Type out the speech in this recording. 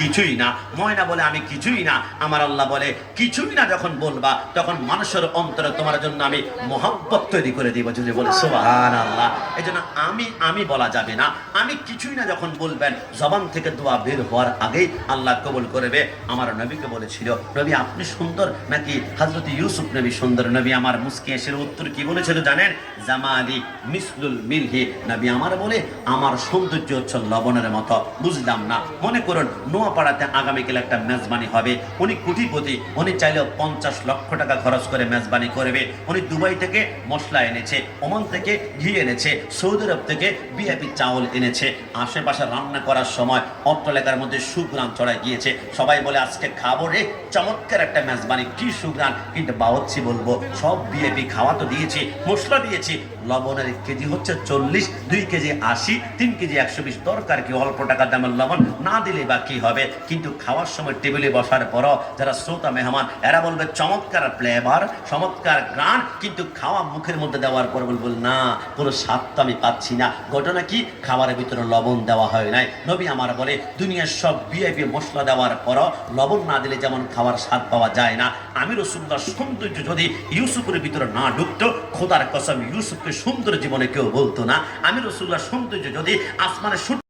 কিছুই না। ময়না বলে আমি কিছুই না। আমার আল্লাহ বলে কিছুই না যখন বলবা তখন মানুষের অন্তরে তোমার জন্য আমি মহব্বত তৈরি করে দিব। যদি বলে সুবহানাল্লাহ। এই জন্য আমি বলা যাবে না। আমি কিছুই না যখন বলবেন জবান থেকে দোয়া বের হওয়ার আগেই আল্লাহ কবুল করবে। আমার নবীকে বলেছিল, নবী আপনি সুন্দর নাকি হযরত ইউসুফ নবী সুন্দর? নবী আমার মুস্কি এসে উত্তর কি বলেছিল জানেন? জামালি মিসলুল মিলহি। নবী আমার বলে আমার সৌন্দর্য হচ্ছে লবণের মতো। বুঝলাম না। মনে করুন নোয়াপাড়াতে আগামীকাল একটা মেজবানি হবে, উনি কোটিপতি, উনি চাইলেও 50 লক্ষ টাকা খরচ করে মেজবানি করবে। উনি দুবাই থেকে মশলা এনেছে, ওমান থেকে ঘি এনেছে, সৌদি আরব থেকে বিআইপি চাউল এনেছে। আশেপাশে রান্না করার সময় অট্টলেখার মধ্যে সুগ্রাম চড়াই গিয়েছে। সবাই বলে আজকে খাবো রে, চমৎকার একটা মেজবানি, কি সুগ্রাম। কিন্তু বাহচ্ছি বলবো সব বিআইপি খাওয়া তো দিয়েছি, মশলা দিয়েছি, লবণের কেজি হচ্ছে 40, 2 কেজি 80, 3 কেজি 120। দরকার কি অল্প টাকার দামের লবণ না দিলে বা কি হবে? কিন্তু খাওয়ার সময় টেবিলে বসার পরও যারা শ্রোতা মেহমান এরা বলবে চমৎকার ফ্লেভার, চমৎকার গ্রান, কিন্তু খাওয়া মুখের মধ্যে দেওয়ার পর বলবো না, কোনো স্বাদ তো আমি পাচ্ছি না। ঘটনা কি? খাবারের ভিতরে লবণ দেওয়া হয় নাই। নবী আমার বলে দুনিয়ার সব বিআইপি মশলা দেওয়ার পরও লবণ না দিলে যেমন খাওয়ার স্বাদ পাওয়া যায় না, আমি রাসূলুল্লাহর সৌন্দর্য যদি ইউসুফের ভিতরে না ঢুকতো, খোদার কসম ইউসুফকে সুন্দর জীবনে কেউ বলতো না। আমি রাসূলুল্লাহর সৌন্দর্য যদি আসমানের